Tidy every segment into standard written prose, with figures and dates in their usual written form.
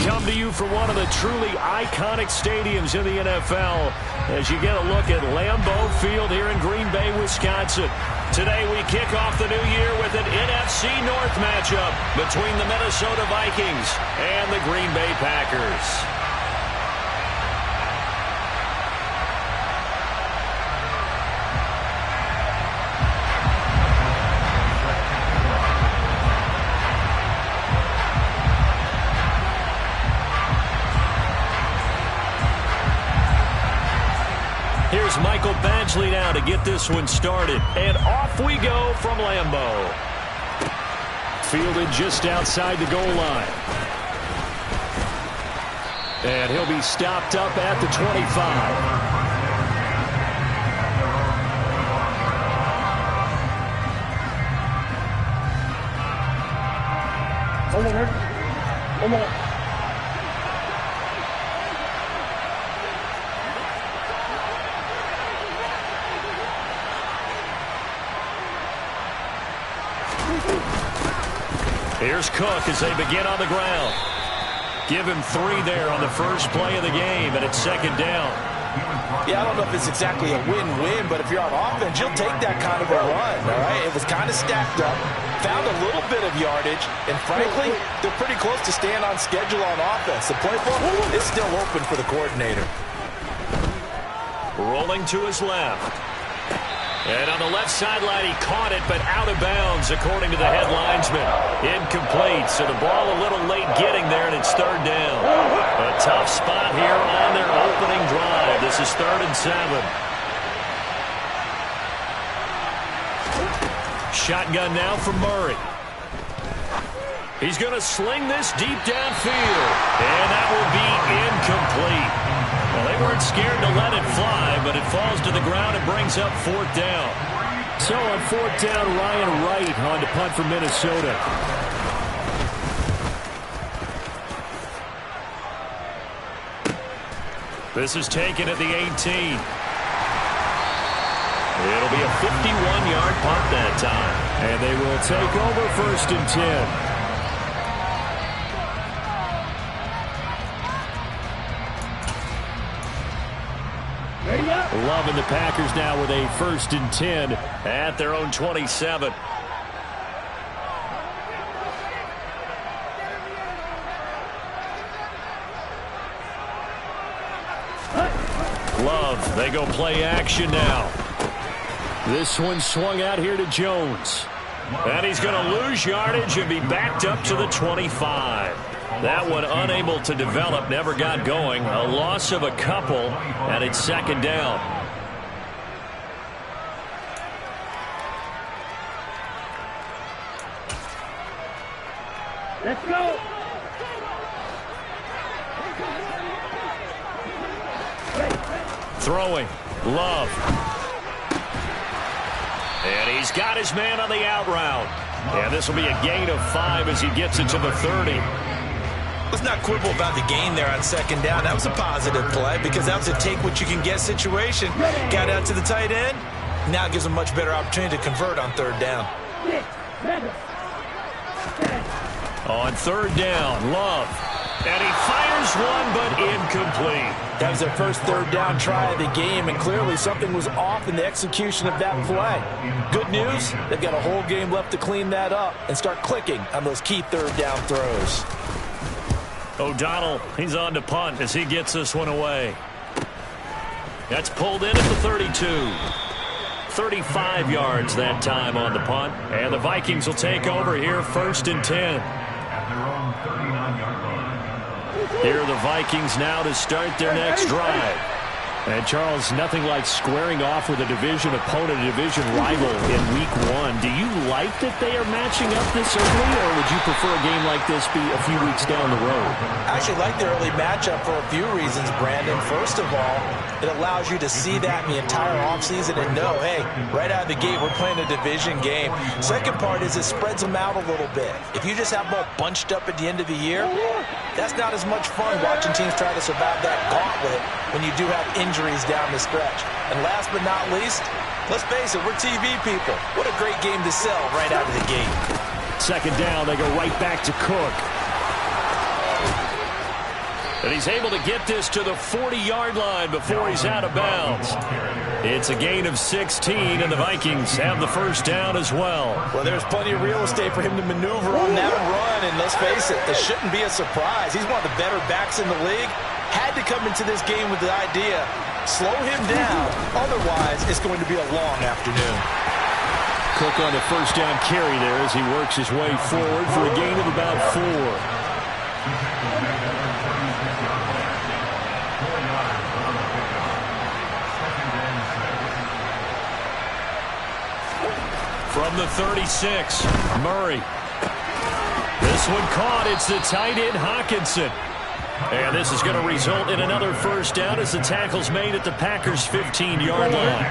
come to you from one of the truly iconic stadiums in the NFL as you get a look at Lambeau Field here in Green Bay, Wisconsin. Today we kick off the new year with an NFC North matchup between the Minnesota Vikings and the Green Bay Packers. Here's Michael Badgley now to get this one started. And off we go from Lambeau. Fielded just outside the goal line. And he'll be stopped up at the 25. Hold on. Hold on. Here's Cook as they begin on the ground. Give him 3 there on the first play of the game, and it's second down. Yeah, I don't know if it's exactly a win-win, but if you're on offense, you'll take that kind of a run, all right? It was kind of stacked up, found a little bit of yardage, and frankly, they're pretty close to staying on schedule on offense. The playbook is still open for the coordinator. Rolling to his left. And on the left sideline, he caught it, but out of bounds, according to the head linesman. Incomplete, so the ball a little late getting there, and it's third down. A tough spot here on their opening drive. This is 3rd and 7. Shotgun now for Murray. He's going to sling this deep downfield, and that will be incomplete. Well, they weren't scared to let it fly, but it falls to the ground and brings up 4th down. So on 4th down, Ryan Wright on to punt for Minnesota. This is taken at the 18. It'll be a 51-yard punt that time. And they will take over 1st and 10. Loving the Packers now with a 1st and 10 at their own 27. Love, they go play action now. This one swung out here to Jones. And he's going to lose yardage and be backed up to the 25. That one unable to develop, never got going. A loss of a couple, and it's second down. Let's go. Throwing. Love. And he's got his man on the out route. And this will be a gain of 5 as he gets it to the 30. Let's not quibble about the gain there on second down. That was a positive play because that was a take-what-you-can-get situation. Got out to the tight end. Now it gives them a much better opportunity to convert on 3rd down. On 3rd down, Love. And he fires one, but incomplete. That was their first 3rd down try of the game, and clearly something was off in the execution of that play. Good news, they've got a whole game left to clean that up and start clicking on those key 3rd down throws. O'Donnell, he's on to punt as he gets this one away. That's pulled in at the 32. 35 yards that time on the punt. And the Vikings will take over here 1st and 10. Here are the Vikings now to start their next drive. And, Charles, nothing like squaring off with a division opponent, a division rival in Week 1. Do you like that they are matching up this early, or would you prefer a game like this be a few weeks down the road? I actually like the early matchup for a few reasons, Brandon. First of all, it allows you to see that in the entire offseason and know, hey, right out of the gate, we're playing a division game. Second part is it spreads them out a little bit. If you just have them all bunched up at the end of the year, that's not as much fun watching teams try to survive that gauntlet when you do have injuries down the stretch. And last but not least, let's face it, we're TV people. What a great game to sell right out of the gate. Second down, they go right back to Cook. And he's able to get this to the 40-yard line before he's out of bounds. It's a gain of 16, and the Vikings have the first down as well. Well, there's plenty of real estate for him to maneuver on that run, and let's face it, this shouldn't be a surprise. He's one of the better backs in the league. Had to come into this game with the idea, slow him down, otherwise it's going to be a long afternoon. Cook on the first down carry there as he works his way forward for a gain of about 4. From the 36, Murray. This one caught. It's the tight end, Hawkinson. And this is going to result in another first down as the tackle's made at the Packers' 15-yard line.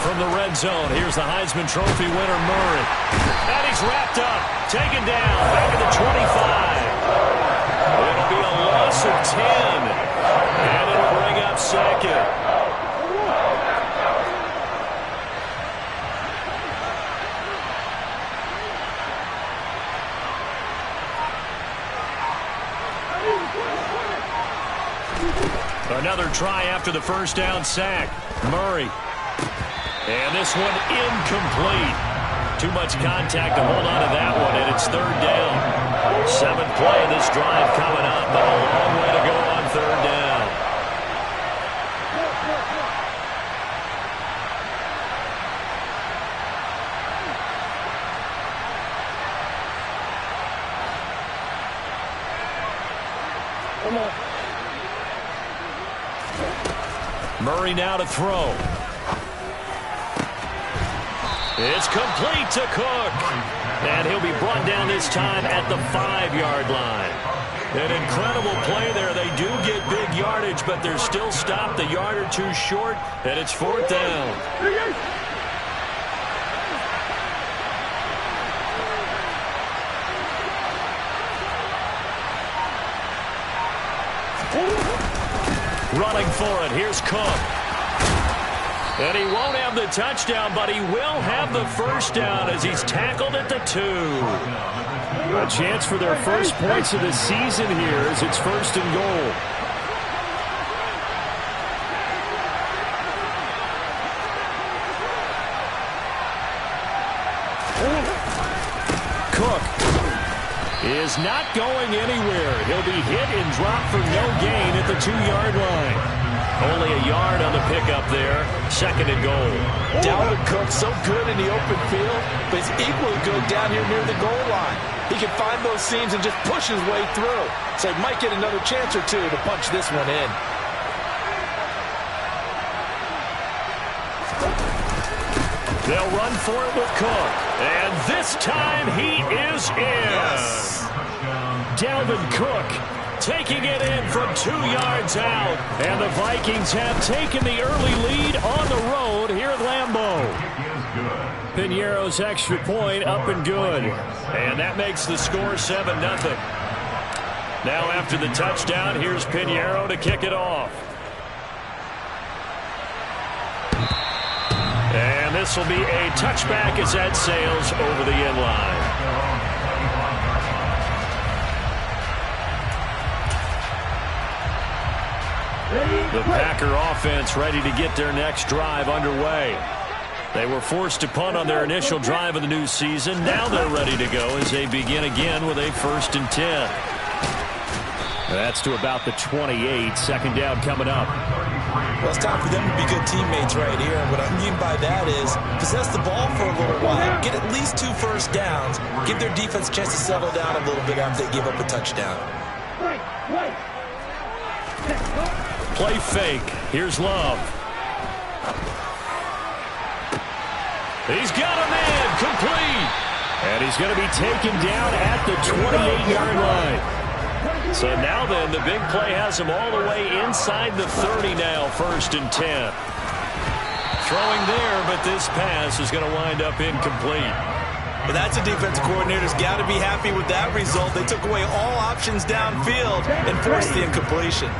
From the red zone, here's the Heisman Trophy winner, Murray. And he's wrapped up, taken down, back at the 25. It'll be a loss of 10, and it'll bring up second. Another try after the first down sack. Murray. And this one incomplete. Too much contact to hold on to that one, and it's third down. 7th play of this drive coming up, but a long way to go on third down. Murray now to throw. It's complete to Cook. And he'll be brought down this time at the 5-yard line. An incredible play there. They do get big yardage, but they're still stopped a yard or two short, and it's 4th down. Running for it, here's Cook. And he won't have the touchdown, but he will have the first down as he's tackled at the 2. A chance for their first points of the season here as it's 1st and goal. Cook is not going anywhere. He'll be hit and dropped for no gain at the 2-yard line. Only a yard on the pickup there. 2nd and goal. Dalvin Cook so good in the open field, but he's equally good down here near the goal line. He can find those seams and just push his way through. So he might get another chance or two to punch this one in. They'll run for it with Cook. And this time he is in. Yes. Dalvin Cook taking it in from 2 yards out. And the Vikings have taken the early lead on the road here at Lambeau. Piñeiro's extra point up and good. And that makes the score 7-0. Now after the touchdown, here's Piñeiro to kick it off. And this will be a touchback as that sails over the end line. The Packer offense ready to get their next drive underway. They were forced to punt on their initial drive of the new season. Now they're ready to go as they begin again with a 1st and 10. That's to about the 28. 2nd down coming up. Well, it's time for them to be good teammates right here. And what I mean by that is possess the ball for a little while. Get at least 2 first downs. Give their defense a chance to settle down a little bit after they give up a touchdown. Play fake. Here's Love. He's got a man complete. And he's going to be taken down at the 28-yard line. So now then, the big play has him all the way inside the 30 now, 1st and 10. Throwing there, but this pass is going to wind up incomplete. But that's a defensive coordinator's got to be happy with that result. They took away all options downfield and forced the incompletion.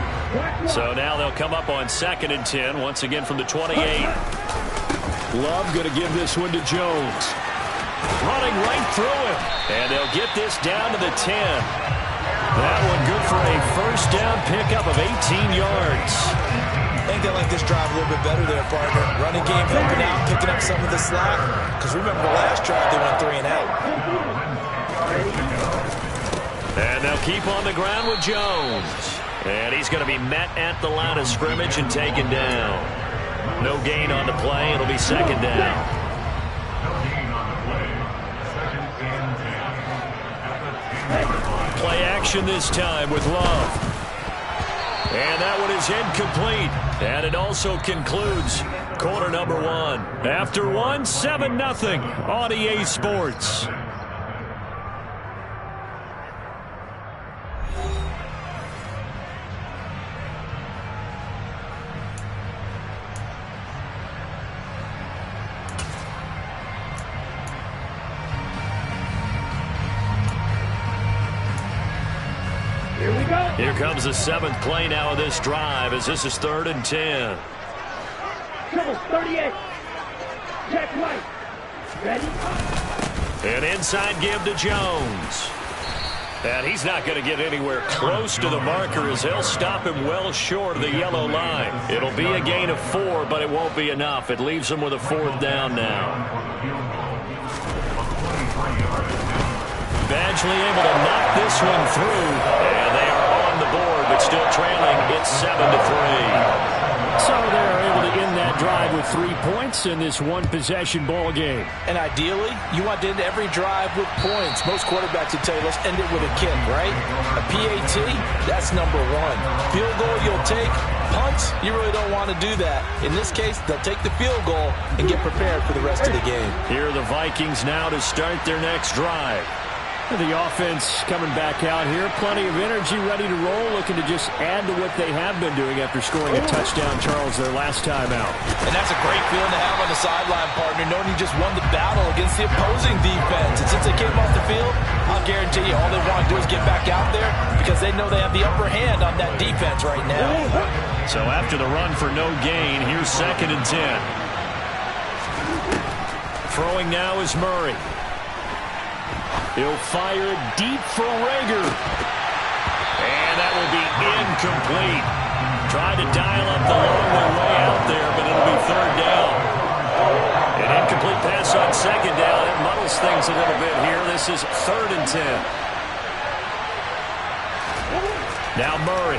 So now they'll come up on 2nd and 10, once again from the 28. Love going to give this one to Jones. Running right through him. And they'll get this down to the 10. That one good for a first down pickup of 18 yards. I think they like this drive a little bit better there, partner. Running game helping out, picking up some of the slack. Because remember the last drive, they went 3 and out. And they'll keep on the ground with Jones. And he's going to be met at the line of scrimmage and taken down. No gain on the play. It'll be 2nd down. Play action this time with Love. And that one is incomplete. And it also concludes quarter number 1. After 1, 7-0 on EA Sports. Here comes the 7th play now of this drive as this is 3rd and 10. Triple 38. Check right. Ready? An inside give to Jones. And he's not going to get anywhere close to the marker as they'll stop him well short of the yellow line. It'll be a gain of 4, but it won't be enough. It leaves him with a 4th down now. Badgley able to knock this one through. And they are on the board, but still trailing. It's 7-3. So they're able to end that drive with 3 points in this one-possession ball game. And ideally, you want to end every drive with points. Most quarterbacks would tell you, let's end it with a kick, right? A PAT, that's number 1. Field goal you'll take. Punts, you really don't want to do that. In this case, they'll take the field goal and get prepared for the rest of the game. Here are the Vikings now to start their next drive. The offense coming back out here. Plenty of energy, ready to roll, looking to just add to what they have been doing after scoring a touchdown, Charles, their last time out. And that's a great feeling to have on the sideline, partner, knowing you just won the battle against the opposing defense. And since they came off the field, I'll guarantee you all they want to do is get back out there because they know they have the upper hand on that defense right now. So after the run for no gain, here's 2nd and 10. Throwing now is Murray. He'll fire deep for Rager. And that will be incomplete. Tried to dial up the long way out there, but it'll be 3rd down. An incomplete pass on 2nd down. It muddles things a little bit here. This is 3rd and 10. Now Murray.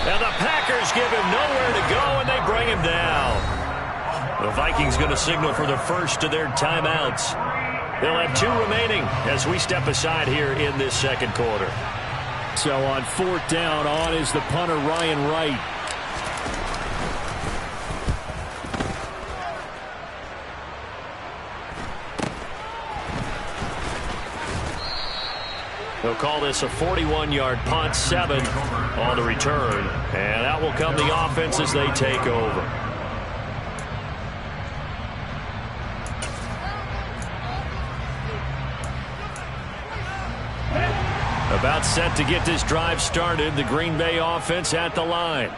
Now the Packers give him nowhere to go, and they bring him down. The Vikings going to signal for the first of their timeouts. They'll have 2 remaining as we step aside here in this 2nd quarter. So on 4th down, on is the punter, Ryan Wright. They'll call this a 41-yard punt, 7 on the return. And out will come the offense as they take over. About set to get this drive started. The Green Bay offense at the line.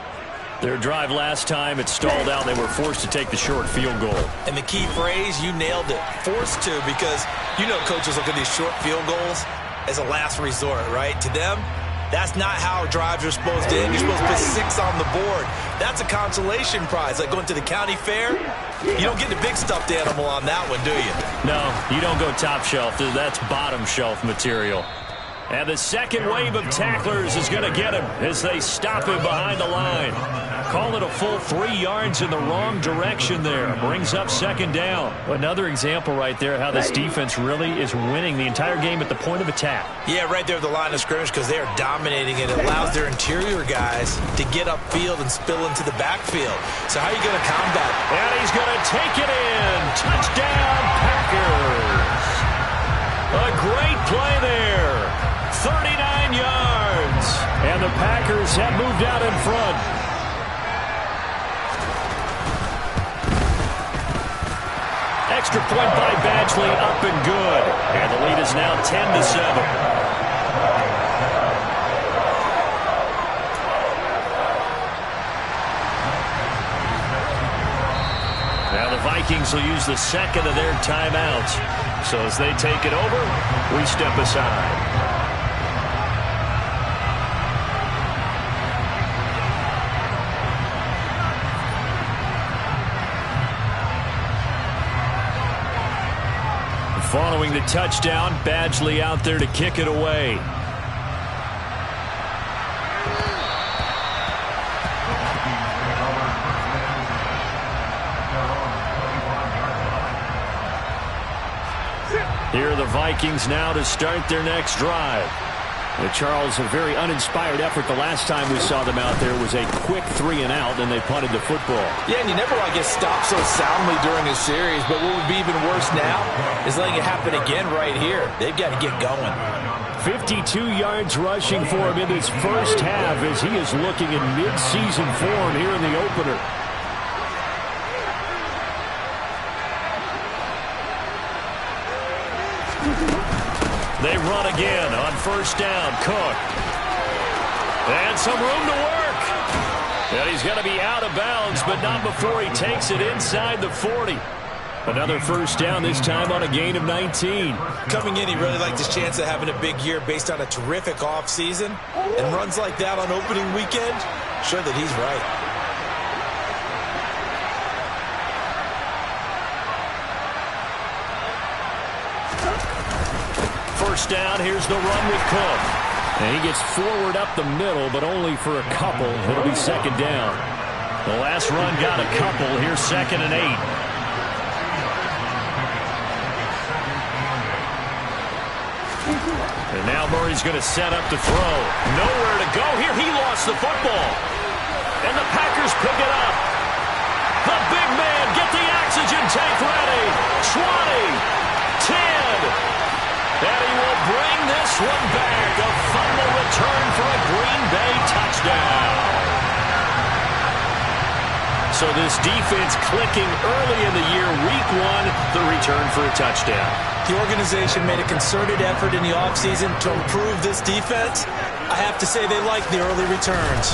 Their drive last time, it stalled out. They were forced to take the short field goal. And the key phrase, you nailed it. Forced to, because you know coaches look at these short field goals as a last resort, right? To them, that's not how drives are supposed to end. You're supposed to put 6 on the board. That's a consolation prize. Like going to the county fair, you don't get the big stuffed animal on that one, do you? No, you don't go top shelf. That's bottom shelf material. And the second wave of tacklers is going to get him as they stop him behind the line. Call it a full 3 yards in the wrong direction there. Brings up 2nd down. Another example right there how this defense really is winning the entire game at the point of attack. Yeah, right there at the line of scrimmage because they are dominating it. It allows their interior guys to get upfield and spill into the backfield. So how are you going to combat it? And he's going to take it in. Touchdown, Packers. A great play there. 39 yards. And the Packers have moved out in front. Extra point by Badgley, up and good. And the lead is now 10-7. Vikings will use the second of their timeouts. So as they take it over, we step aside. Following the touchdown, Badgley out there to kick it away. Here are the Vikings now to start their next drive. Charles, a very uninspired effort the last time we saw them out there was a quick 3-and-out, and they punted the football. Yeah, and you never want to get stopped so soundly during a series, but what would be even worse now is letting it happen again right here. They've got to get going. 52 yards rushing for him in this first half as he is looking in mid-season form here in the opener. They run again on first down. Cook. And some room to work. And he's going to be out of bounds, but not before he takes it inside the 40. Another first down, this time on a gain of 19. Coming in, he really liked his chance of having a big year based on a terrific offseason. And runs like that on opening weekend, sure that he's right. First down, here's the run with Cook. And he gets forward up the middle, but only for a couple. It'll be second down. The last run got a couple. Here's 2nd and 8. And now Murray's going to set up to throw. Nowhere to go here. He lost the football. And the Packers pick it up. The big man, get the oxygen tank ready. 20, 10. And he will bring this one back. A fumble return for a Green Bay touchdown. So this defense clicking early in the year, week 1, the return for a touchdown. The organization made a concerted effort in the offseason to improve this defense. I have to say they like the early returns.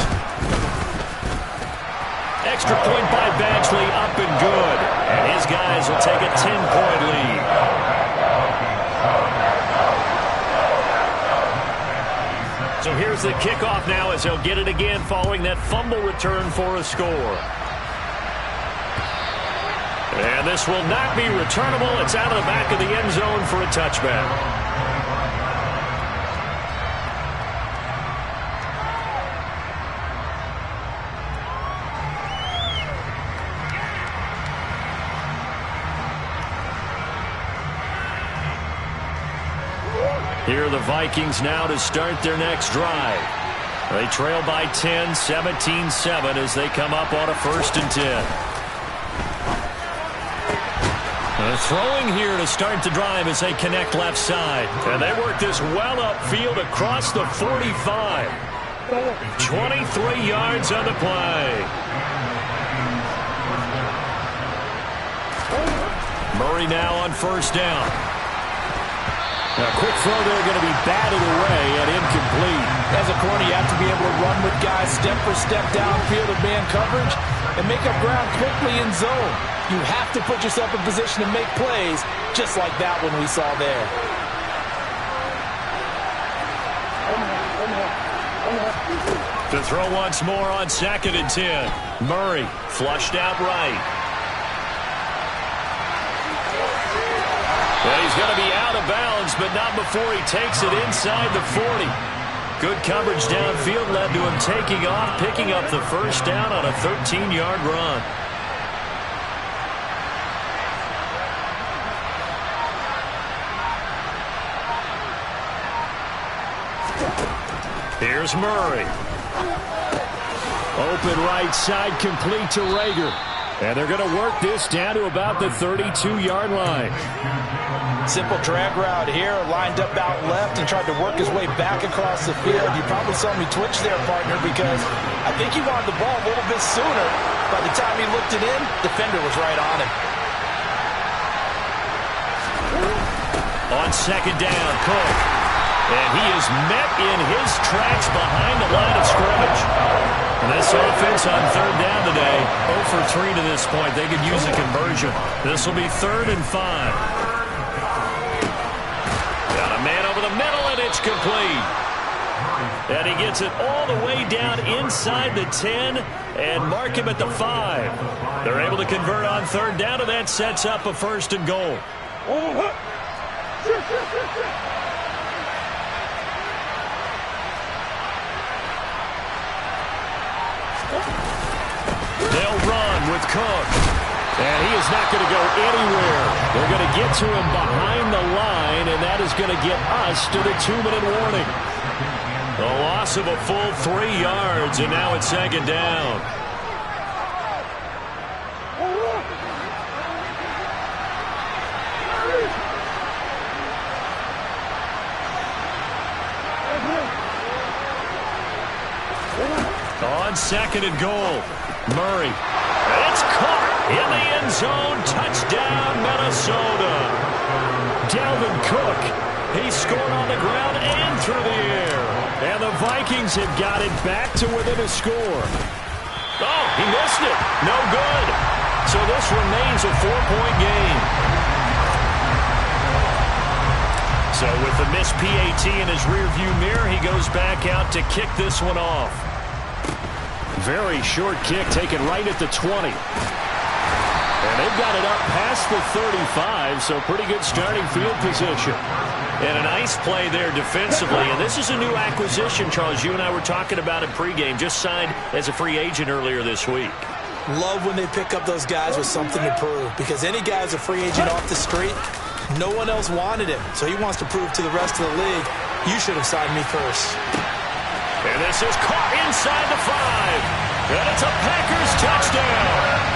Extra point by Badgley, up and good. And his guys will take a 10-point lead. So here's the kickoff now as they'll get it again following that fumble return for a score. And this will not be returnable. It's out of the back of the end zone for a touchback. Here are the Vikings now to start their next drive. They trail by 10, 17-7 as they come up on a 1st and 10. Throwing here to start the drive as they connect left side. And they work this well upfield across the 45. 23 yards on the play. Murray now on first down. A quick throw there going to be batted away and incomplete. As a corner, you have to be able to run with guys step for step downfield of man coverage and make up ground quickly in zone. You have to put yourself in position to make plays, just like that one we saw there. To throw once more on 2nd and 10. Murray flushed out right. Well, he's going to be out of bounds, but not before he takes it inside the 40. Good coverage downfield led to him taking off, picking up the first down on a 13-yard run. Here's Murray. Open right side, complete to Rager. And they're going to work this down to about the 32-yard line. Simple drag route here, lined up out left and tried to work his way back across the field. You probably saw me twitch there, partner, because I think he wanted the ball a little bit sooner. By the time he looked it in, defender was right on him. On 2nd down, Cook. And he is met in his tracks behind the line of scrimmage. And this offense on third down today, 0 for 3 to this point. They could use a conversion. This will be 3rd and 5. Got a man over the middle, and it's complete. And he gets it all the way down inside the 10 and mark him at the 5. They're able to convert on third down, and that sets up a 1st and goal. They'll run with Cook. And he is not going to go anywhere. They're going to get to him behind the line, and that is going to get us to the 2-minute warning. A loss of a full 3 yards, and now it's 2nd down. On 2nd and goal, Murray. It's caught in the end zone. Touchdown, Minnesota. Dalvin Cook. He scored on the ground and through the air. And the Vikings have got it back to within a score. Oh, he missed it. No good. So this remains a 4-point game. So with the missed PAT in his rearview mirror, he goes back out to kick this one off. Very short kick taken right at the 20. And they've got it up past the 35, so pretty good starting field position. And a nice play there defensively. And this is a new acquisition, Charles. You and I were talking about it pregame. Just signed as a free agent earlier this week. Love when they pick up those guys with something to prove. Because any guy who's a free agent off the street, no one else wanted him. So he wants to prove to the rest of the league, you should have signed me first. And this is caught inside the 5. And it's a Packers touchdown.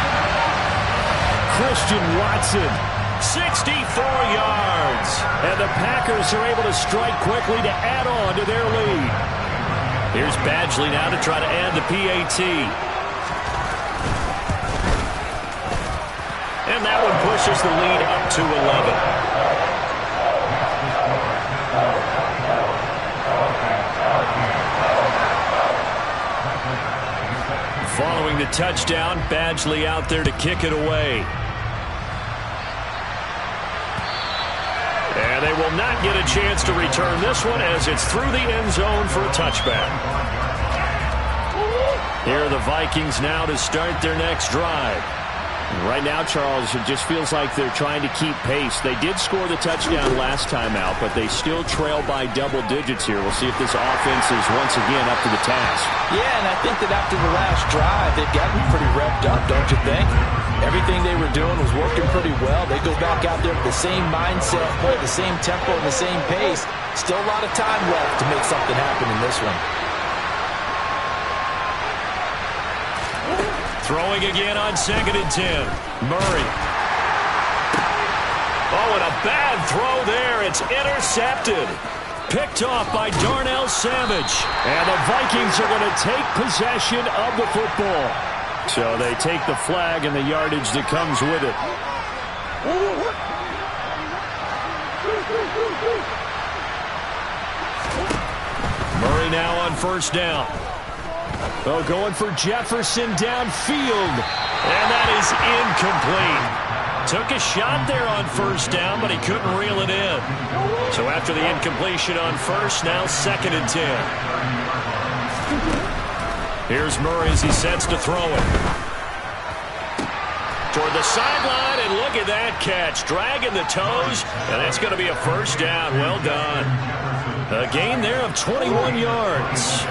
Christian Watson, 64 yards. And the Packers are able to strike quickly to add on to their lead. Here's Badgley now to try to add the PAT. And that one pushes the lead up to 11. Following the touchdown, Badgley out there to kick it away. And they will not get a chance to return this one as it's through the end zone for a touchback. Here are the Vikings now to start their next drive. Right now, Charles, it just feels like they're trying to keep pace. They did score the touchdown last time out, but they still trail by double digits here. We'll see if this offense is once again up to the task. Yeah, and I think that after the last drive, they've gotten pretty revved up, don't you think? Everything they were doing was working pretty well. They go back out there with the same mindset, play the same tempo and the same pace. Still a lot of time left to make something happen in this one. Throwing again on 2nd and 10. Murray. Oh, and a bad throw there. It's intercepted. Picked off by Darnell Savage. And the Vikings are going to take possession of the football. So they take the flag and the yardage that comes with it. Murray now on 1st down. Oh, going for Jefferson downfield. And that is incomplete. Took a shot there on 1st down, but he couldn't reel it in. So after the incompletion on 1st, now 2nd and 10. Here's Murray as he sets to throw it. Toward the sideline, and look at that catch. Dragging the toes, and that's going to be a 1st down. Well done. A gain there of 21 yards.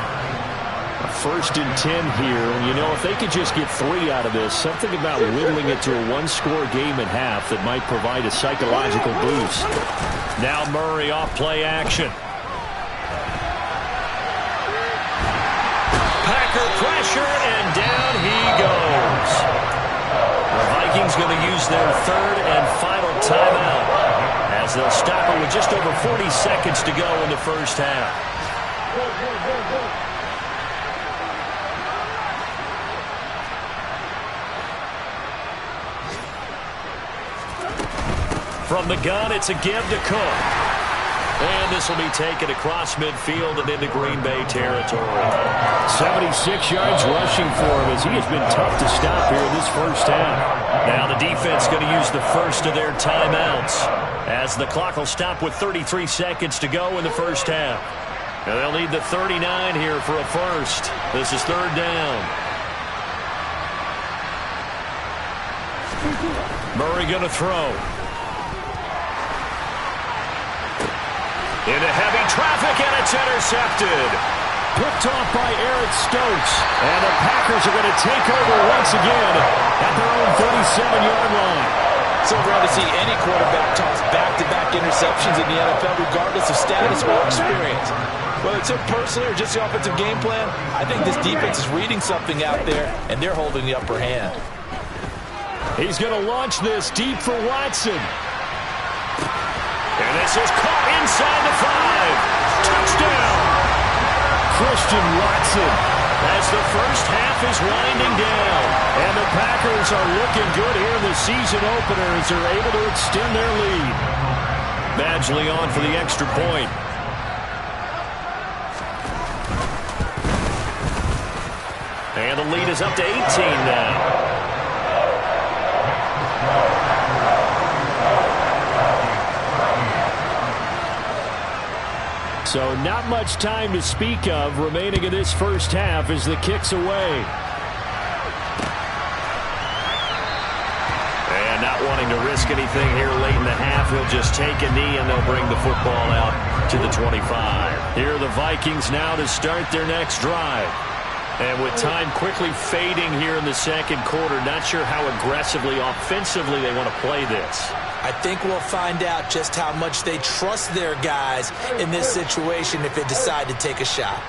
1st and 10 here. You know, if they could just get 3 out of this, something about whittling it to a 1-score game at half that might provide a psychological boost. Now Murray off play action. Packer pressure, and down he goes. The Vikings going to use their 3rd and final timeout as they'll stop it with just over 40 seconds to go in the 1st half. From the gun, it's a give to Cook. And this will be taken across midfield and into Green Bay territory. 76 yards rushing for him as he has been tough to stop here in this first half. Now the defense going to use the first of their timeouts as the clock will stop with 33 seconds to go in the first half. And they'll need the 39 here for a first. This is third down. Murray going to throw. Into heavy traffic, and it's intercepted. Picked off by Eric Stokes. And the Packers are going to take over once again at their own 37-yard line. So rare to see any quarterback toss back-to-back interceptions in the NFL, regardless of status or experience. Whether it's him personally or just the offensive game plan, I think this defense is reading something out there, and they're holding the upper hand. He's going to launch this deep for Watson. And this is caught inside the 5. Touchdown! Christian Watson. As the first half is winding down. And the Packers are looking good here in the season opener as they're able to extend their lead. Badgley on for the extra point. And the lead is up to 18 now. So not much time to speak of remaining in this first half as the kick's away. And not wanting to risk anything here late in the half, he'll just take a knee and they'll bring the football out to the 25. Here are the Vikings now to start their next drive. And with time quickly fading here in the second quarter, not sure how aggressively, offensively they want to play this. I think we'll find out just how much they trust their guys in this situation if they decide to take a shot.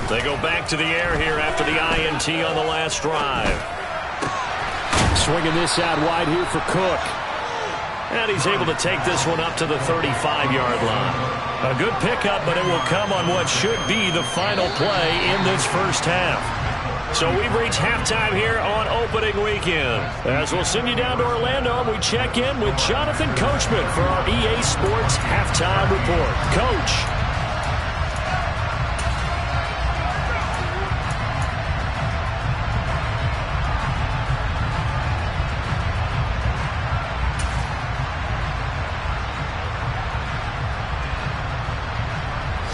They go back to the air here after the INT on the last drive. Swinging this out wide here for Cook. And he's able to take this one up to the 35-yard line. A good pickup, but it will come on what should be the final play in this first half. So we've reached halftime here on opening weekend. As we'll send you down to Orlando, and we check in with Jonathan Coachman for our EA Sports Halftime Report. Coach.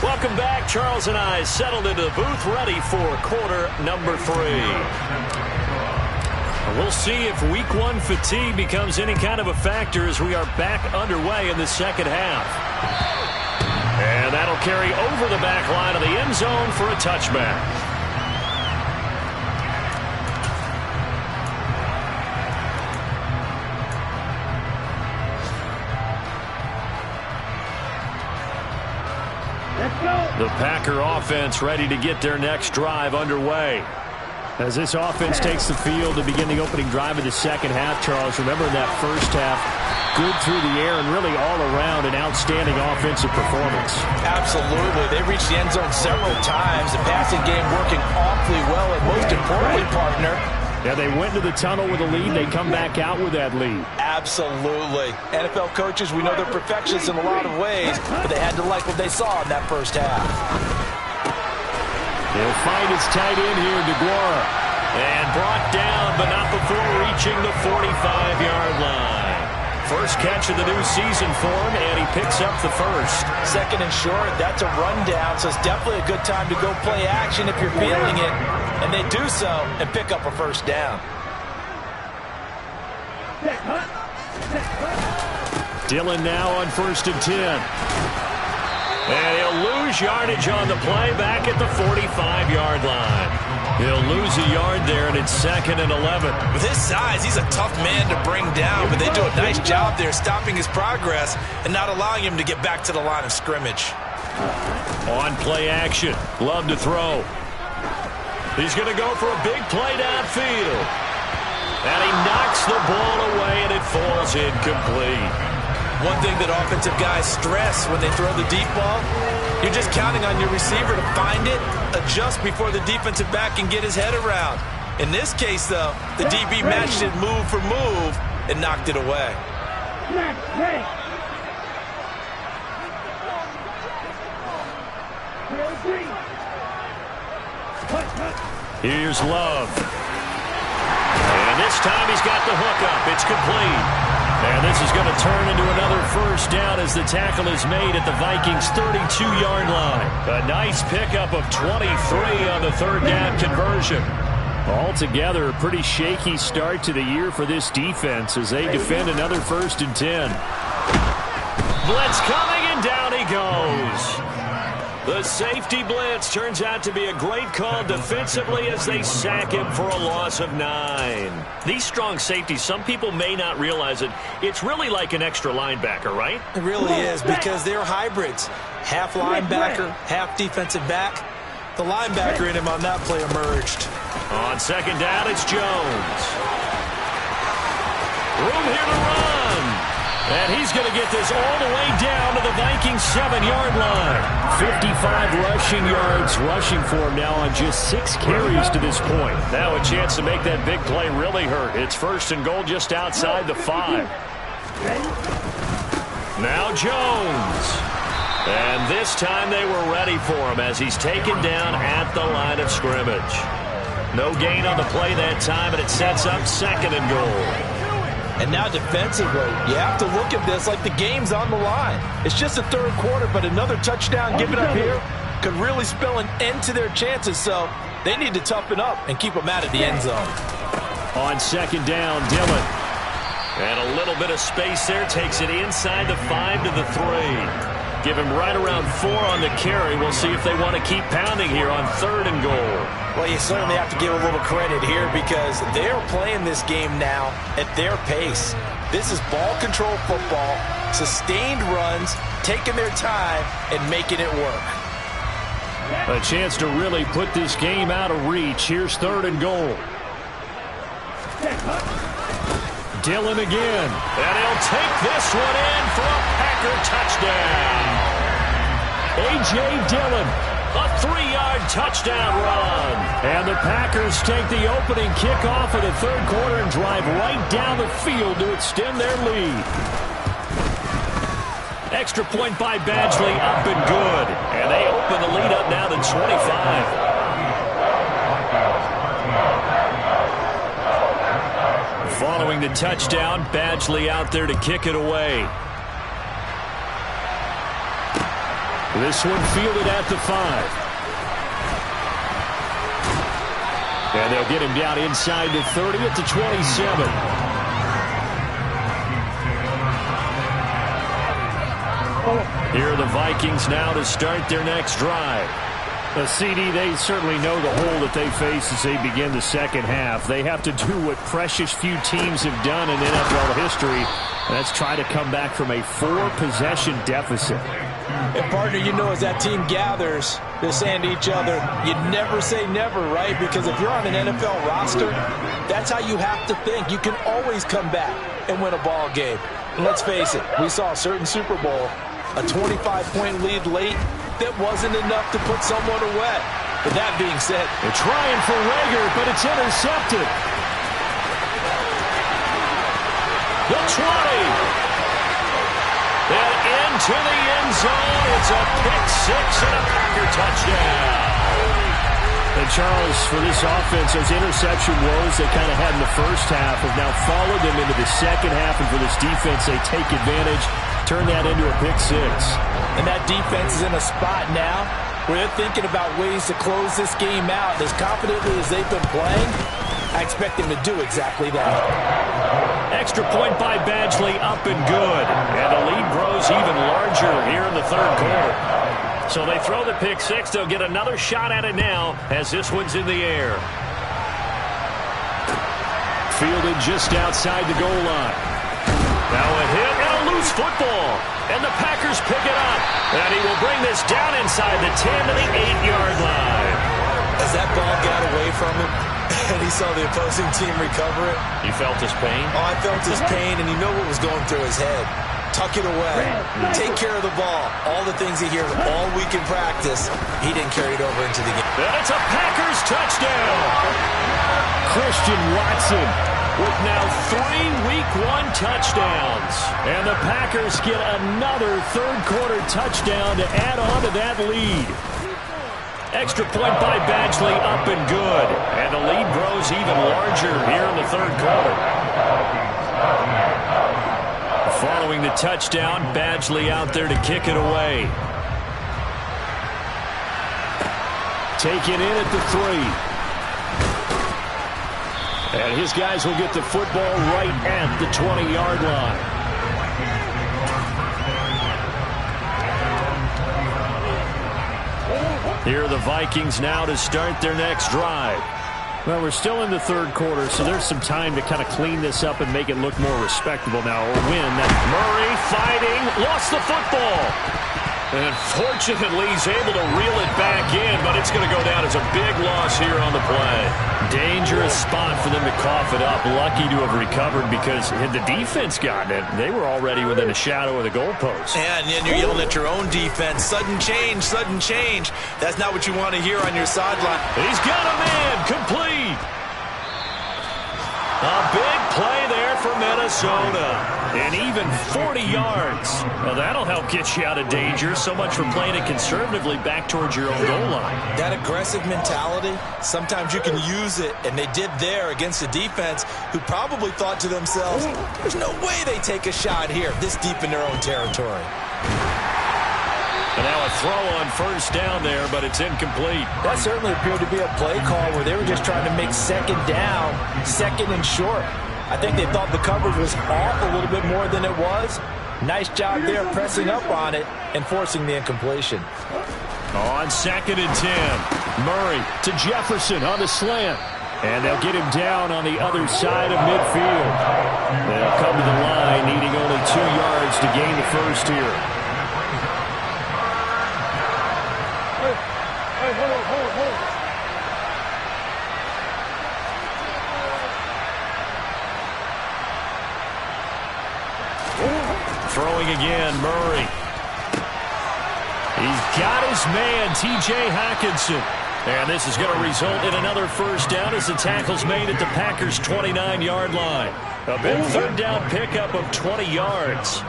Welcome back. Charles and I settled into the booth ready for quarter number 3. We'll see if week 1 fatigue becomes any kind of a factor as we are back underway in the second half. And that'll carry over the back line of the end zone for a touchback. The Packer offense ready to get their next drive underway. As this offense takes the field to begin the opening drive of the second half, Charles, remember in that first half, good through the air and really all around an outstanding offensive performance. Absolutely. They reached the end zone several times. The passing game working awfully well, and most importantly, partner, yeah, they went to the tunnel with a lead. They come back out with that lead. Absolutely. NFL coaches, we know they're perfectionists in a lot of ways, but they had to like what they saw in that first half. He'll find his tight end here, DeGuara. And brought down, but not before reaching the 45-yard line. First catch of the new season for him, and he picks up the first. Second and short, that's a rundown, so it's definitely a good time to go play action if you're feeling it. And they do so and pick up a first down. Dillon now on 1st and 10. And he'll lose yardage on the play back at the 45-yard line. He'll lose a yard there, and it's 2nd and 11. With his size, he's a tough man to bring down, but they do a nice job there stopping his progress and not allowing him to get back to the line of scrimmage. On play action, Love to throw. He's going to go for a big play downfield. And he knocks the ball away, and it falls incomplete. One thing that offensive guys stress when they throw the deep ball, you're just counting on your receiver to find it, adjust before the defensive back can get his head around. In this case, though, the DB matched it move for move and knocked it away. Here's Love. And this time he's got the hook up. It's complete. And this is going to turn into another first down as the tackle is made at the Vikings' 32-yard line. A nice pickup of 23 on the third down conversion. Altogether, a pretty shaky start to the year for this defense as they defend another 1st and 10. Blitz coming, and down he goes. The safety blitz turns out to be a great call defensively as they sack him for a loss of 9. These strong safeties, some people may not realize it. It's really like an extra linebacker, right? It really is, because they're hybrids. Half linebacker, half defensive back. The linebacker in him on that play emerged. On second down, it's Jones. Room here to run. And he's going to get this all the way down to the Vikings' 7-yard line. 55 rushing yards rushing for him now on just 6 carries to this point. Now a chance to make that big play really hurt. It's 1st and goal just outside the 5. Now Jones. And this time they were ready for him as he's taken down at the line of scrimmage. No gain on the play that time, and it sets up 2nd and goal. And now defensively, you have to look at this like the game's on the line. It's just the 3rd quarter, but another touchdown given up here could really spell an end to their chances. So they need to toughen up and keep them out of the end zone. On 2nd down, Dillon. And a little bit of space there, takes it inside the 5 to the 3. Give him right around 4 on the carry. We'll see if they want to keep pounding here on 3rd and goal. Well, you certainly have to give a little credit here because they're playing this game now at their pace. This is ball control football, sustained runs, taking their time, and making it work. A chance to really put this game out of reach. Here's 3rd and goal. Dillon again. And he'll take this one in for a Packer touchdown. A.J. Dillon. A 3-yard touchdown run. And the Packers take the opening kickoff of the 3rd quarter and drive right down the field to extend their lead. Extra point by Badgley, up and good. And they open the lead up now to 25. Following the touchdown, Badgley out there to kick it away. This one fielded at the 5. And they'll get him down inside the 30 at the 27. Here are the Vikings now to start their next drive. CD, they certainly know the hole that they face as they begin the 2nd half. They have to do what precious few teams have done in NFL history, and that's try to come back from a 4-possession deficit. And, partner, you know as that team gathers, they're saying to each other, you never say never, right? Because if you're on an NFL roster, that's how you have to think. You can always come back and win a ball game. And let's face it, we saw a certain Super Bowl, a 25-point lead late, that wasn't enough to put someone away. But that being said, they're trying for Rager, but it's intercepted. The 20. And into the end zone. It's a pick-6 and a Packer touchdown. And Charles, for this offense, those interception woes they kind of had in the 1st half have now followed them into the 2nd half. And for this defense, they take advantage, turn that into a pick-6. And that defense is in a spot now where they're thinking about ways to close this game out. As confidently as they've been playing, I expect them to do exactly that. Extra point by Badgley, up and good. And the lead grows even larger here in the 3rd quarter. So they throw the pick-6. They'll get another shot at it now as this one's in the air. Fielded just outside the goal line. Now a hit and a loose football. And the Packers pick it up. And he will bring this down inside the 10 to the 8-yard line. As that ball got away from him, and he saw the opposing team recover it. You felt his pain? Oh, I felt his pain, and you know what was going through his head. Tuck it away. Take care of the ball. All the things he hears all week in practice, he didn't carry it over into the game. And it's a Packers touchdown. Christian Watson with now 3 Week 1 touchdowns. And the Packers get another third-quarter touchdown to add on to that lead. Extra point by Badgley, up and good. And the lead grows even larger here in the third quarter. Following the touchdown, Badgley out there to kick it away. Taken in at the 3. And his guys will get the football right at the 20-yard line. Here are the Vikings now to start their next drive. Well, we're still in the third quarter, so there's some time to kind of clean this up and make it look more respectable now, or win. Murray fighting, lost the football. And fortunately, he's able to reel it back in, but it's going to go down as a big loss here on the play. Dangerous spot for them to cough it up. Lucky to have recovered because had the defense gotten it, they were already within a shadow of the goalpost. And you're yelling at your own defense. Sudden change, sudden change. That's not what you want to hear on your sideline. He's got a man complete. A big play there for Minnesota. And even 40 yards. Well, that'll help get you out of danger. So much for playing it conservatively back towards your own goal line. That aggressive mentality, sometimes you can use it, and they did there against a defense who probably thought to themselves, there's no way they take a shot here this deep in their own territory. And now a throw on first down there, but it's incomplete. That certainly appeared to be a play call where they were just trying to make second down, second and short. I think they thought the coverage was off a little bit more than it was. Nice job there pressing up on it and forcing the incompletion. On 2nd and 10, Murray to Jefferson on the slant. And they'll get him down on the other side of midfield. They'll come to the line, needing only 2 yards to gain the first here. Hold on. Throwing again, Murray. He's got his man, T.J. Hockenson. And this is going to result in another first down as the tackle's made at the Packers' 29-yard line. A big third down pickup of 20 yards.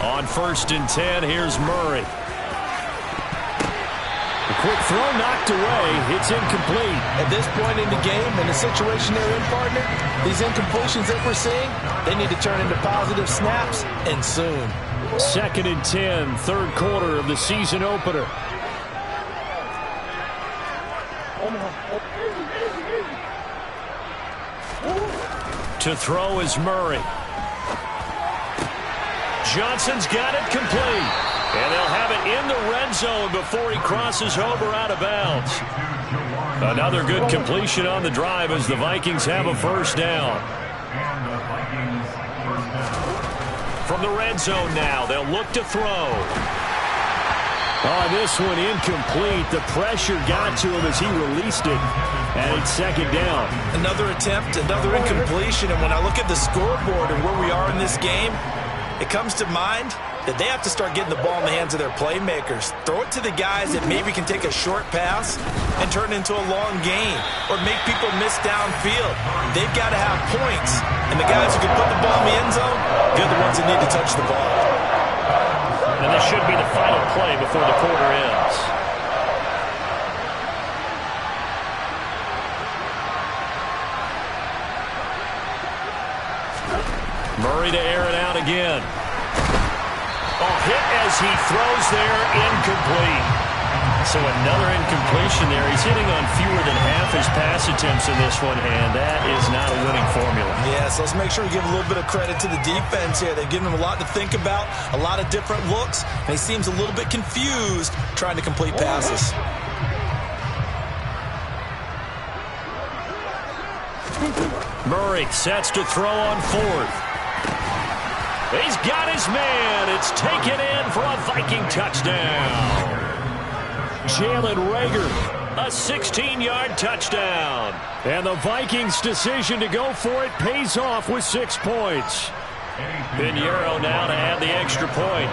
On 1st and 10, here's Murray. A quick throw knocked away. It's incomplete. At this point in the game, in the situation they're in, partner, these incompletions that we're seeing, they need to turn into positive snaps, and soon. 2nd and 10, third quarter of the season opener. To throw is Murray. Johnson's got it complete. And they'll have it in the red zone before he crosses over out of bounds. Another good completion on the drive as the Vikings have a first down. From the red zone now, they'll look to throw. Oh, this one incomplete. The pressure got to him as he released it. And it's 2nd down. Another attempt, another incompletion. And when I look at the scoreboard and where we are in this game, it comes to mind that they have to start getting the ball in the hands of their playmakers. Throw it to the guys that maybe can take a short pass and turn it into a long gain or make people miss downfield. They've got to have points. And the guys who can put the ball in the end zone, they're the ones that need to touch the ball. And this should be the final play before the quarter ends. Murray to air it out again. Hit as he throws there, incomplete. So another incompletion there. He's hitting on fewer than half his pass attempts in this one, and that is not a winning formula. Yes, let's make sure we give a little bit of credit to the defense here. They've given him a lot to think about, a lot of different looks, and he seems a little bit confused trying to complete passes. Murray sets to throw on 4th. He's got his man. It's taken in for a Viking touchdown. Jalen Reagor, a 16-yard touchdown. And the Vikings' decision to go for it pays off with 6 points. Pinheiro now to add the extra point.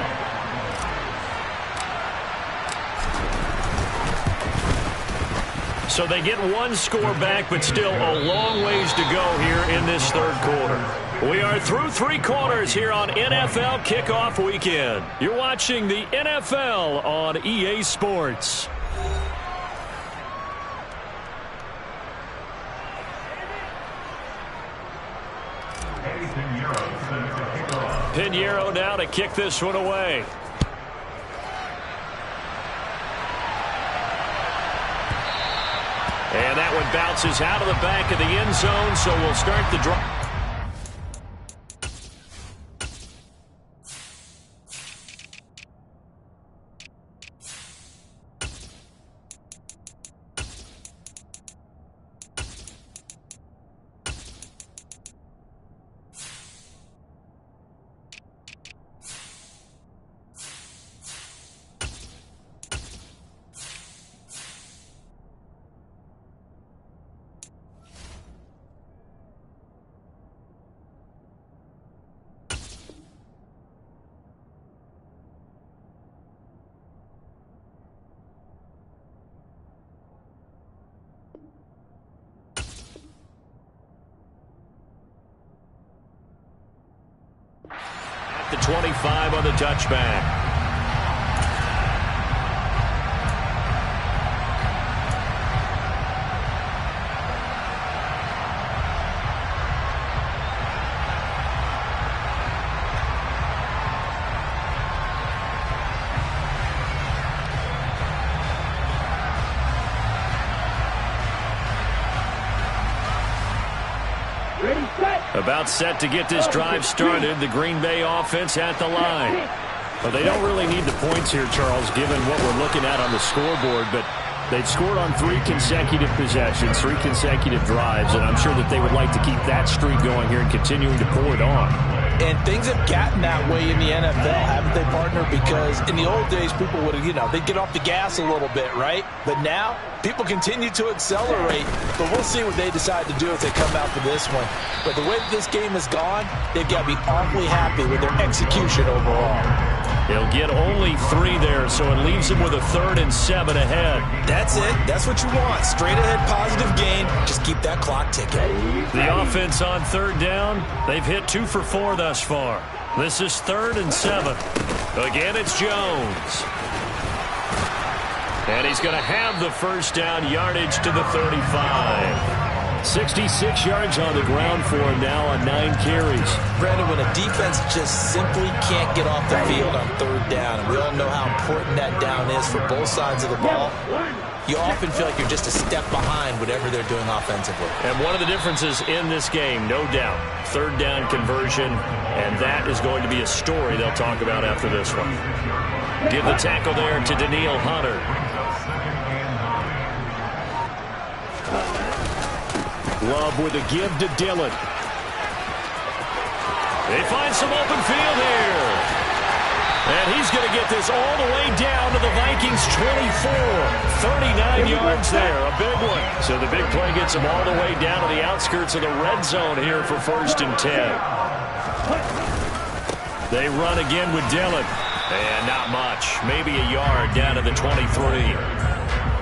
So they get one score back, but still a long ways to go here in this third quarter. We are through 3 quarters here on NFL Kickoff Weekend. You're watching the NFL on EA Sports. Pinheiro now to kick this one away. And that one bounces out of the back of the end zone, so we'll start the drive. The 25 on the touchback. About set to get this drive started. The Green Bay offense at the line. Well, they don't really need the points here, Charles, given what we're looking at on the scoreboard, but they've scored on 3 consecutive possessions, 3 consecutive drives, and I'm sure that they would like to keep that streak going here and continuing to pour it on. And things have gotten that way in the NFL, haven't they, partner? Because in the old days, people would, they'd get off the gas a little bit, right? But now, people continue to accelerate. But we'll see what they decide to do if they come out for this one. But the way that this game has gone, they've got to be awfully happy with their execution overall. He'll get only 3 there, so it leaves him with a 3rd and 7 ahead. That's it. That's what you want. Straight ahead positive gain. Just keep that clock ticking. The offense on 3rd down. They've hit 2 for 4 thus far. This is 3rd and 7. Again, it's Jones. And he's going to have the first down, yardage to the 35. 66 yards on the ground for him now on 9 carries. Brandon, when a defense just simply can't get off the field on 3rd down, and we all know how important that down is for both sides of the ball, you often feel like you're just a step behind whatever they're doing offensively. And one of the differences in this game, no doubt, 3rd down conversion, and that is going to be a story they'll talk about after this one. Give the tackle there to Danielle Hunter. Love with a give to Dillon. They find some open field here. And he's going to get this all the way down to the Vikings 24. 39 yards there, a big one. So the big play gets him all the way down to the outskirts of the red zone here for 1st and 10. They run again with Dillon. And not much. Maybe a yard down to the 23.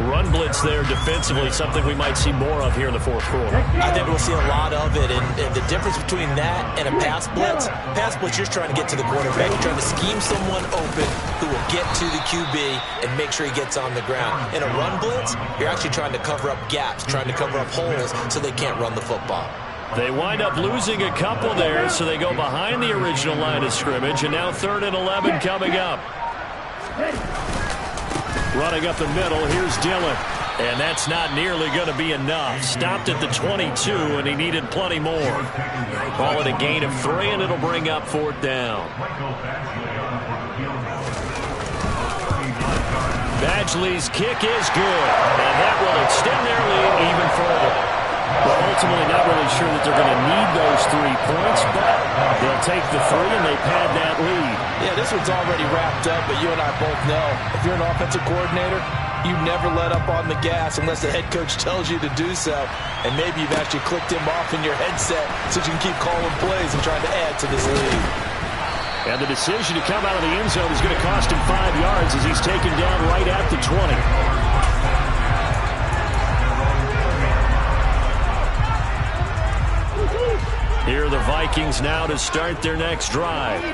Run blitz there defensively, something we might see more of here in the 4th quarter. I think we'll see a lot of it, and the difference between that and a pass blitz, you're just trying to get to the quarterback. You're trying to scheme someone open who will get to the QB and make sure he gets on the ground. In a run blitz, you're actually trying to cover up gaps, trying to cover up holes so they can't run the football. They wind up losing a couple there, so they go behind the original line of scrimmage, and now 3rd and 11 coming up. Running up the middle, here's Dillon. And that's not nearly going to be enough. Stopped at the 22, and he needed plenty more. Call it a gain of 3, and it'll bring up 4th down. Badgley's kick is good, and that will extend their lead even further. Well, ultimately not really sure that they're going to need those 3 points, but they'll take the 3 and they pad that lead. Yeah, this one's already wrapped up, but you and I both know if you're an offensive coordinator, you never let up on the gas unless the head coach tells you to do so. And maybe you've actually clicked him off in your headset so you can keep calling plays and trying to add to this lead. And the decision to come out of the end zone is going to cost him 5 yards as he's taken down right at the 20. Vikings now to start their next drive.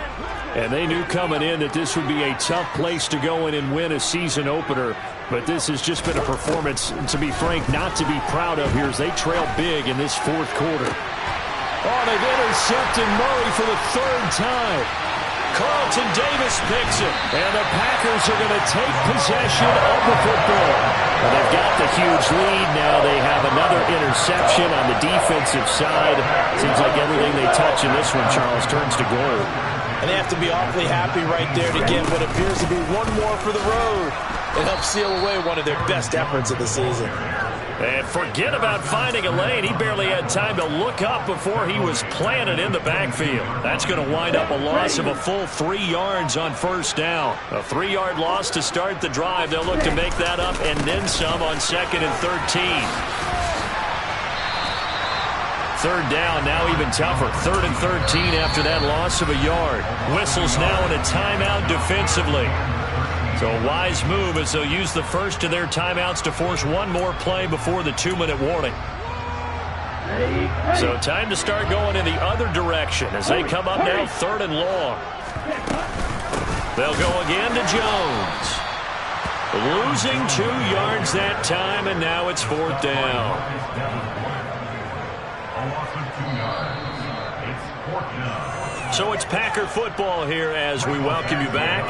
And they knew coming in that this would be a tough place to go in and win a season opener. But this has just been a performance, to be frank, not to be proud of here as they trail big in this fourth quarter. Oh, they've intercepted Murray for the third time. Carlton Davis picks it. And the Packers are going to take possession of the football. Well, they've got the huge lead. Now they have another interception on the defensive side. Seems like everything they touch in this one, Charles, turns to gold. And they have to be awfully happy right there to get what appears to be one more for the road. It helps seal away one of their best efforts of the season. And forget about finding a lane. He barely had time to look up before he was planted in the backfield. That's going to wind up a loss of a full 3 yards on first down. A 3-yard loss to start the drive. They'll look to make that up and then some on 2nd and 13. Third down, now even tougher. 3rd and 13 after that loss of a yard. Whistles now in a timeout defensively. So a wise move as they'll use the first of their timeouts to force one more play before the 2-minute warning. So time to start going in the other direction as they come up now 3rd and long. They'll go again to Jones. Losing 2 yards that time, and now it's 4th down. So it's Packer football here as we welcome you back.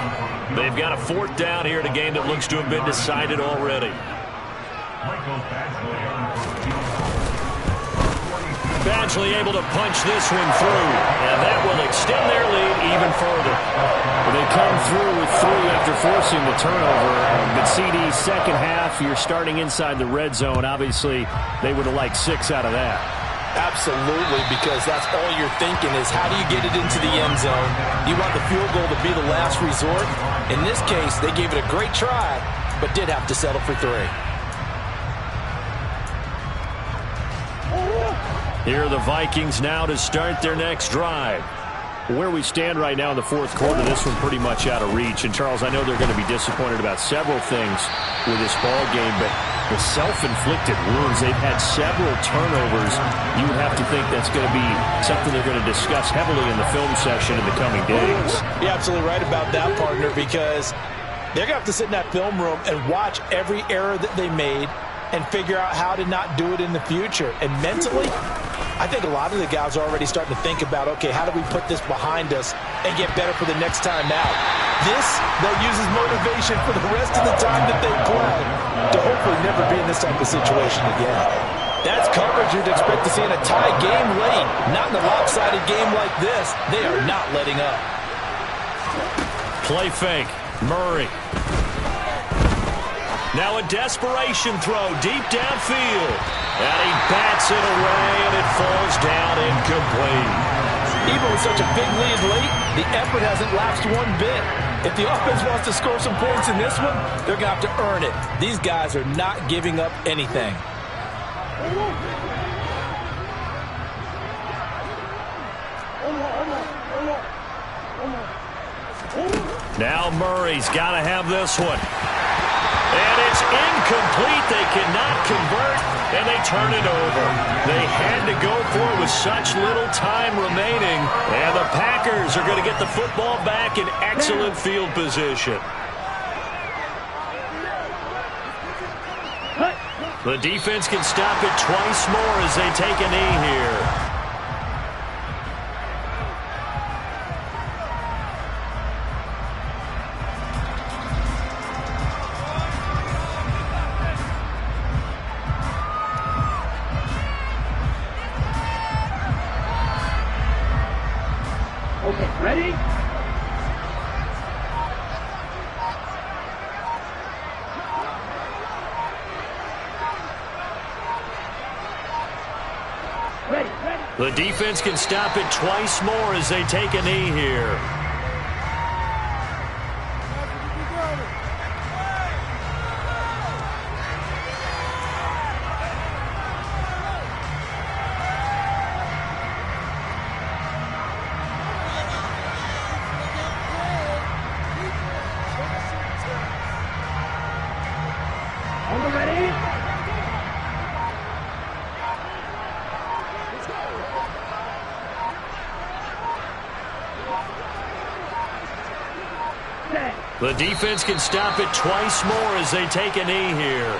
They've got a 4th down here in a game that looks to have been decided already. Badgley able to punch this one through, and that will extend their lead even further. Well, they come through with 3 after forcing the turnover. But CD, second half, you're starting inside the red zone. Obviously, they would have liked 6 out of that. Absolutely, because that's all you're thinking is how do you get it into the end zone? You want the field goal to be the last resort. In this case, they gave it a great try, but did have to settle for 3. Here are the Vikings now to start their next drive. Where we stand right now in the fourth quarter, this one pretty much out of reach. And, Charles, I know they're going to be disappointed about several things with this ball game, but the self-inflicted wounds, they've had several turnovers. You would have to think that's going to be something they're going to discuss heavily in the film session in the coming days. You're absolutely right about that, partner, because they're going to have to sit in that film room and watch every error that they made and figure out how to not do it in the future. And mentally, I think a lot of the guys are already starting to think about, okay, how do we put this behind us and get better for the next time out? This, they'll use as motivation for the rest of the time that they play to hopefully never be in this type of situation again. That's coverage you'd expect to see in a tie game late. Not in a lopsided game like this. They are not letting up. Play fake. Murray. Now a desperation throw deep downfield. And he bats it away, and it falls down incomplete. Even with such a big lead late, the effort hasn't lapsed one bit. If the offense wants to score some points in this one, they're going to have to earn it. These guys are not giving up anything. Now Murray's got to have this one. And it's incomplete. They cannot convert, and they turn it over. They had to go for it with such little time remaining. And the Packers are going to get the football back in excellent field position. The defense can stop it twice more as they take a knee here. Ready? The defense can stop it twice more as they take a knee here. The defense can stop it twice more as they take a knee here.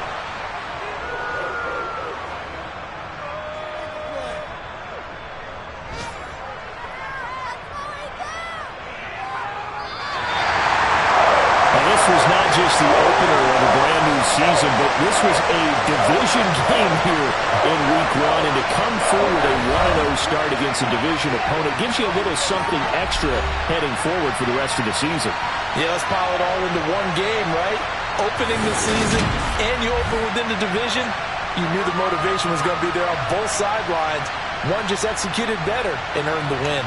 This was not just the opener of a brand new season, but this was a division game here in Week 1. And to come through with a 1-0 start against a division opponent gives you a little something extra heading forward for the rest of the season. Yeah, let's pile it all into one game, right? Opening the season, and you open within the division. You knew the motivation was going to be there on both sidelines. One just executed better and earned the win.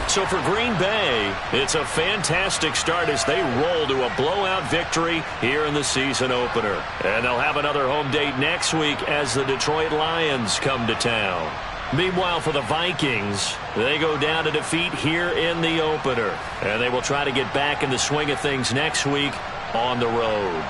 So for Green Bay, it's a fantastic start as they roll to a blowout victory here in the season opener. And they'll have another home date next week as the Detroit Lions come to town. Meanwhile, for the Vikings, they go down to defeat here in the opener. And they will try to get back in the swing of things next week on the road.